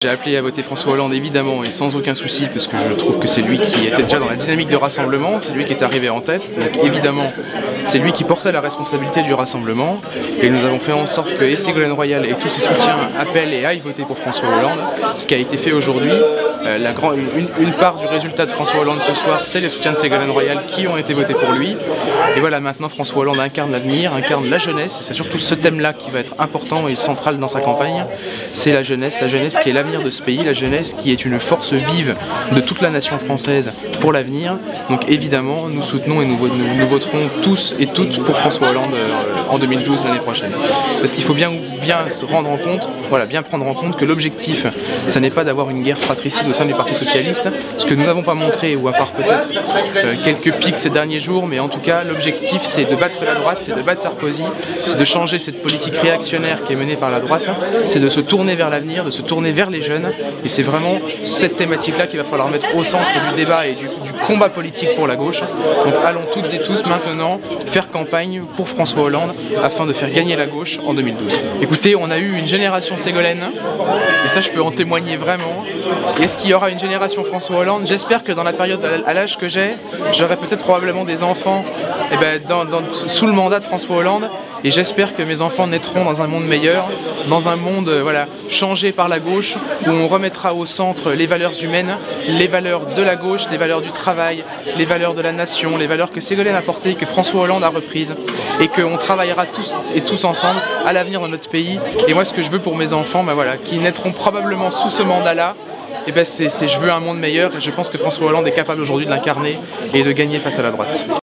J'ai appelé à voter François Hollande évidemment et sans aucun souci parce que je trouve que c'est lui qui était déjà dans la dynamique de rassemblement, c'est lui qui est arrivé en tête, donc évidemment c'est lui qui portait la responsabilité du rassemblement et nous avons fait en sorte que et Ségolène Royal et tous ses soutiens appellent et aillent voter pour François Hollande, ce qui a été fait aujourd'hui. Une part du résultat de François Hollande ce soir, c'est les soutiens de Ségolène Royal qui ont été votés pour lui. Et voilà, maintenant François Hollande incarne l'avenir, incarne la jeunesse, c'est surtout ce thème-là qui va être important et central dans sa campagne, c'est la jeunesse qui est l'avenir de ce pays, la jeunesse qui est une force vive de toute la nation française pour l'avenir. Donc évidemment, nous soutenons et nous voterons tous et toutes pour François Hollande en 2012 l'année prochaine. Parce qu'il faut bien se rendre en compte, bien prendre en compte que l'objectif, ça n'est pas d'avoir une guerre fratricide au sein du Parti Socialiste, ce que nous n'avons pas montré, ou à part peut-être quelques pics ces derniers jours, mais en tout cas l'objectif c'est de battre la droite, c'est de battre Sarkozy, c'est de changer cette politique réactionnaire qui est menée par la droite, c'est de se tourner vers l'avenir, de se tourner vers les jeunes, et c'est vraiment cette thématique-là qu'il va falloir mettre au centre du débat et du combat politique pour la gauche. Donc allons toutes et tous maintenant faire campagne pour François Hollande afin de faire gagner la gauche en 2012. Écoutez, on a eu une génération Ségolène, et ça je peux en témoigner vraiment. Est-ce qu'il y aura une génération François Hollande? J'espère que dans la période à l'âge que j'aurai peut-être probablement des enfants sous le mandat de François Hollande, et j'espère que mes enfants naîtront dans un monde meilleur, dans un monde changé par la gauche, où on remettra au centre les valeurs humaines, les valeurs de la gauche, les valeurs du travail, les valeurs de la nation, les valeurs que Ségolène a portées, que François Hollande a reprises, et qu'on travaillera tous ensemble à l'avenir de notre pays. Et moi ce que je veux pour mes enfants, qui naîtront probablement sous ce mandat-là, je veux un monde meilleur, et je pense que François Hollande est capable aujourd'hui de l'incarner et de gagner face à la droite.